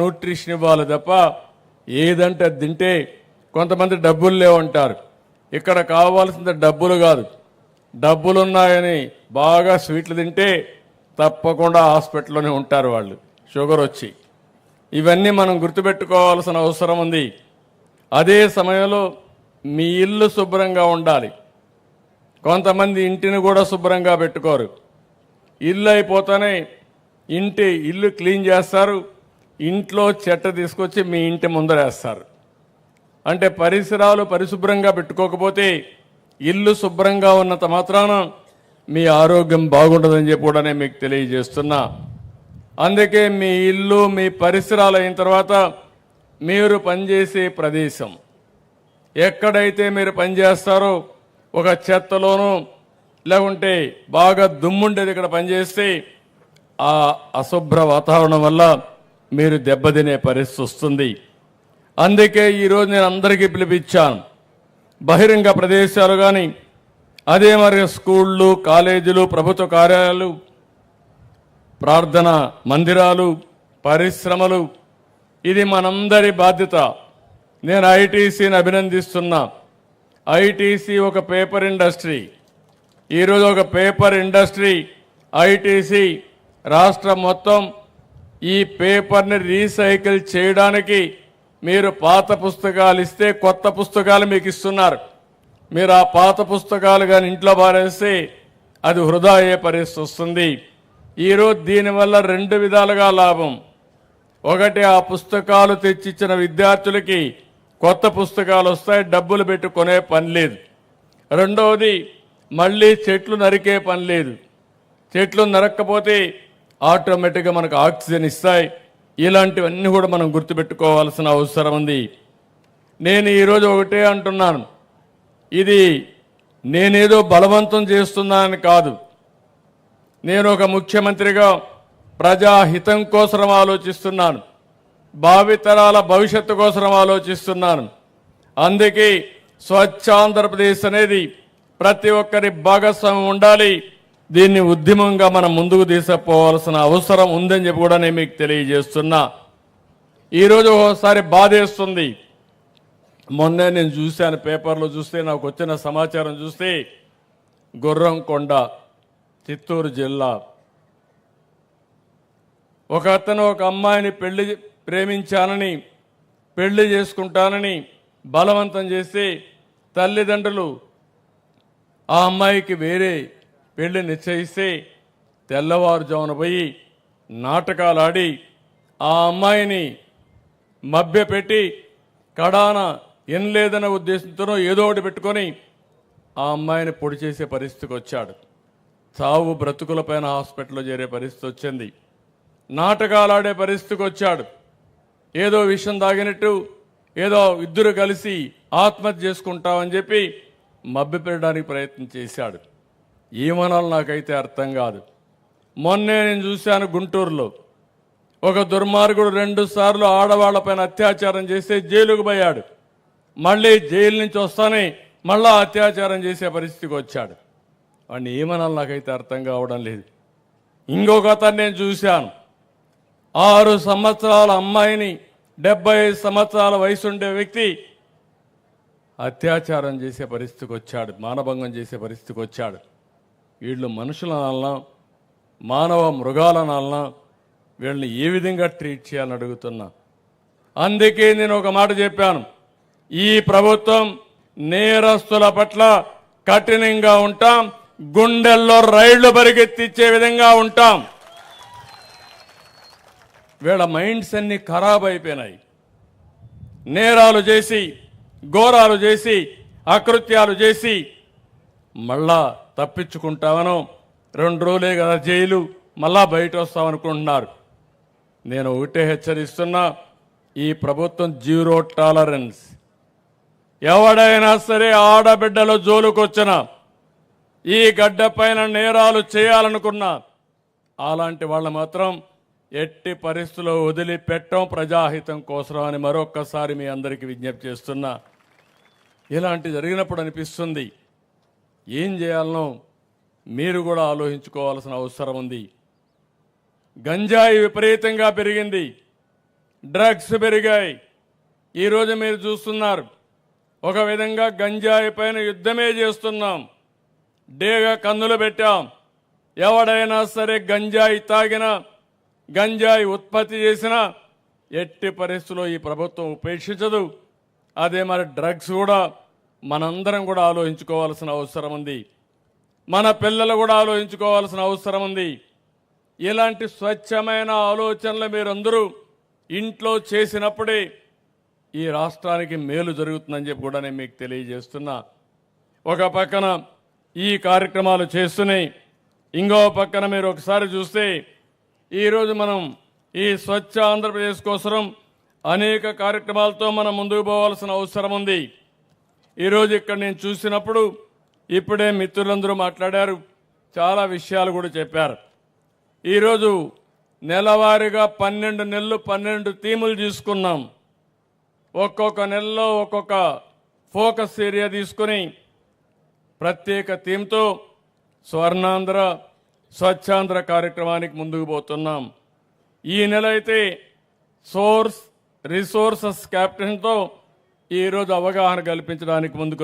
Nutrition ఇవ్వాలి తప్ప ఏదంటే అది తింటే కొంతమంది డబ్బులు లేవంటారు. ఇక్కడ కావాల్సింది డబ్బులు కాదు, డబ్బులున్నాయని బాగా స్వీట్లు తింటే తప్పకుండా హాస్పిటల్లోనే ఉంటారు వాళ్ళు, షుగర్ వచ్చి. ఇవన్నీ మనం గుర్తుపెట్టుకోవాల్సిన అవసరం ఉంది. అదే సమయంలో మీ ఇల్లు శుభ్రంగా ఉండాలి. కొంతమంది ఇంటిని కూడా శుభ్రంగా పెట్టుకోరు. ఇల్లు అయిపోతానే ఇల్లు క్లీన్ చేస్తారు, ఇంట్లో చెత్త తీసుకొచ్చి మీ ఇంటి ముందరేస్తారు. అంటే పరిసరాలు పరిశుభ్రంగా పెట్టుకోకపోతే ఇల్లు శుభ్రంగా ఉన్నంత మాత్రాన మీ ఆరోగ్యం బాగుండదని చెప్పి కూడా నేను మీకు తెలియజేస్తున్నా. అందుకే మీ ఇల్లు మీ పరిసరాలు అయిన తర్వాత మీరు పనిచేసే ప్రదేశం ఎక్కడైతే మీరు పనిచేస్తారో ఒక చెత్తలోనూ లేకుంటే బాగా దుమ్ముండేది ఇక్కడ పనిచేస్తే ఆ అశుభ్ర వాతావరణం వల్ల మీరు దెబ్బతినే పరిస్థితి వస్తుంది. అందుకే ఈరోజు నేను అందరికీ పిలిపించాను. బహిరంగ ప్రదేశాలు కానీ, అదే మరి స్కూళ్ళు, కాలేజీలు, ప్రభుత్వ కార్యాలయాలు, ప్రార్థన మందిరాలు, పరిశ్రమలు, ఇది మనందరి బాధ్యత. నేను ఐటీసీని అభినందిస్తున్నా. ఐటీసీ ఒక పేపర్ ఇండస్ట్రీ. ఈరోజు ఒక పేపర్ ఇండస్ట్రీ ఐటీసీ రాష్ట్రం మొత్తం ఈ పేపర్ని రీసైకిల్ చేయడానికి మీరు పాత పుస్తకాలు ఇస్తే కొత్త పుస్తకాలు మీకు ఇస్తున్నారు. మీరు ఆ పాత పుస్తకాలు కానీ ఇంట్లో పారేస్తే అది వృధా అయ్యే పరిస్థితి వస్తుంది. ఈరోజు దీనివల్ల రెండు విధాలుగా లాభం. ఒకటి, ఆ పుస్తకాలు తెచ్చిచ్చిన విద్యార్థులకి కొత్త పుస్తకాలు వస్తాయి, డబ్బులు పెట్టి కొనే పని లేదు. రెండవది, మళ్ళీ చెట్లు నరికే పని లేదు. చెట్లు నరక్కపోతే ఆటోమేటిక్గా మనకు ఆక్సిజన్ ఇస్తాయి. ఇలాంటివన్నీ కూడా మనం గుర్తుపెట్టుకోవాల్సిన అవసరం ఉంది. నేను ఈరోజు ఒకటే అంటున్నాను, ఇది నేనేదో బలవంతం చేస్తున్నానని కాదు. నేను ఒక ముఖ్యమంత్రిగా ప్రజాహితం కోసం ఆలోచిస్తున్నాను, భావితరాల భవిష్యత్తు కోసం ఆలోచిస్తున్నాను. అందుకే స్వచ్ఛ ఆంధ్రప్రదేశ్ అనేది ప్రతి ఒక్కరి భాగస్వామ్యం ఉండాలి. దీన్ని ఉద్యమంగా మనం ముందుకు తీసుకుపోవాల్సిన అవసరం ఉందని చెప్పి కూడా నేను మీకు తెలియజేస్తున్నా. ఈరోజు ఒకసారి బాధేస్తుంది. మొన్నే నేను చూశాను, పేపర్లో చూస్తే నాకు వచ్చిన సమాచారం చూస్తే, గుర్రంకొండ, చిత్తూరు జిల్లా, ఒక అతను ఒక అమ్మాయిని ప్రేమించానని పెళ్లి చేసుకుంటానని బలవంతం చేస్తే తల్లిదండ్రులు ఆ అమ్మాయికి వేరే పెళ్లి నిశ్చయిస్తే తెల్లవారుజామున పోయి నాటకాలు ఆడి ఆ అమ్మాయిని మభ్యపెట్టి కడాన లేదన్న ఉద్దేశంతోనో ఏదో ఒకటి పెట్టుకొని ఆ అమ్మాయిని పొడి చేసే పరిస్థితికి వచ్చాడు. చావు బ్రతుకులపైన హాస్పిటల్లో చేరే పరిస్థితి వచ్చింది. నాటకాలు ఆడే పరిస్థితికి వచ్చాడు. ఏదో విషం తాగినట్టు ఏదో ఇద్దరు కలిసి ఆత్మహత్య చేసుకుంటామని చెప్పి మభ్యపెట్టడానికి ప్రయత్నం చేశాడు. ఏమనాలో నాకైతే అర్థం కాదు. మొన్నే నేను చూశాను, గుంటూరులో ఒక దుర్మార్గుడు 2 సార్లు ఆడవాళ్లపైన అత్యాచారం చేస్తే జైలుకు పోయాడు. మళ్ళీ జైలు నుంచి వస్తానే మళ్ళా అత్యాచారం చేసే పరిస్థితికి వచ్చాడు. వాడిని ఏమనాలో నాకైతే అర్థం కావడం లేదు. ఇంకొక అతను నేను చూశాను, 6 సంవత్సరాల అమ్మాయిని 75 సంవత్సరాల వయసు ఉండే వ్యక్తి అత్యాచారం చేసే పరిస్థితికి వచ్చాడు, మానభంగం చేసే పరిస్థితికి వచ్చాడు. వీళ్ళు మనుషులనాలనా మానవ మృగాలనాలనా వీళ్ళని ఏ విధంగా ట్రీట్ చేయాలని అడుగుతున్నా. అందుకే నేను ఒక మాట చెప్పాను, ఈ ప్రభుత్వం నేరస్తుల పట్ల కఠినంగా ఉంటాం, గుండెల్లో రైళ్లు పరిగెత్తిచ్చే విధంగా ఉంటాం. వీళ్ళ మైండ్స్ అన్ని ఖరాబ్ అయిపోయినాయి. నేరాలు చేసి, ఘోరాలు చేసి, అకృత్యాలు చేసి మళ్ళా తప్పించుకుంటామనో 2 రోజులే కదా జైలు, మళ్ళా బయట వస్తామనుకుంటున్నారు. నేను ఒకటే హెచ్చరిస్తున్నా, ఈ ప్రభుత్వం 0 టాలరెన్స్. ఎవడైనా సరే ఆడబిడ్డలో జోలుకొచ్చినా, ఈ గడ్డ పైన నేరాలు చేయాలనుకున్నా అలాంటి వాళ్ళు మాత్రం ఎట్టి పరిస్థితుల్లో వదిలిపెట్టం, ప్రజాహితం కోసం అని మరొక్కసారి మీ అందరికీ విజ్ఞప్తి చేస్తున్నా. ఇలాంటి జరిగినప్పుడు అనిపిస్తుంది, ఏం చేయాలనో మీరు కూడా ఆలోచించుకోవాల్సిన అవసరం ఉంది. గంజాయి విపరీతంగా పెరిగింది. డ్రగ్స్ పెరిగాయి. ఈరోజు మీరు చూస్తున్నారు, ఒక విధంగా గంజాయి పైన యుద్ధమే చేస్తున్నాం. డేగా కన్నులు పెట్టాం. ఎవడైనా సరే గంజాయి తాగినా, గంజాయి ఉత్పత్తి చేసినా ఎట్టి పరిస్థితుల్లో ఈ ప్రభుత్వం ఉపేక్షించదు. అదే మరి డ్రగ్స్ కూడా మనందరం కూడా ఆలోచించుకోవాల్సిన అవసరం ఉంది. మన పిల్లలు కూడా ఆలోచించుకోవాల్సిన అవసరం ఉంది. ఇలాంటి స్వచ్ఛమైన ఆలోచనలు మీరందరూ ఇంట్లో చేసినప్పుడే ఈ రాష్ట్రానికి మేలు జరుగుతుందని చెప్పి కూడా నేను మీకు తెలియజేస్తున్నా. ఒక పక్కన ఈ కార్యక్రమాలు చేస్తున్నాయి, ఇంకో పక్కన మీరు ఒకసారి చూస్తే ఈరోజు మనం ఈ స్వచ్ఛ ఆంధ్రప్రదేశ్ కోసం అనేక కార్యక్రమాలతో మనం ముందుకు పోవాల్సిన అవసరం ఉంది. ఈరోజు ఇక్కడ నేను చూసినప్పుడు ఇప్పుడే మిత్రులందరూ మాట్లాడారు, చాలా విషయాలు కూడా చెప్పారు. ఈరోజు నెలవారీగా 12 నెలలు 12 థీములు తీసుకున్నాం. ఒక్కొక్క నెలలో ఒక్కొక్క ఫోకస్ ఏరియా తీసుకుని ప్రత్యేక థీమ్తో స్వర్ణాంధ్ర స్వచ్ఛాంధ్ర కార్యక్రమానికి ముందుకు పోతున్నాం. ఈ నెల అయితే రిసోర్సెస్ క్యాప్టెన్తో ఈరోజు అవగాహన కల్పించడానికి ముందుకు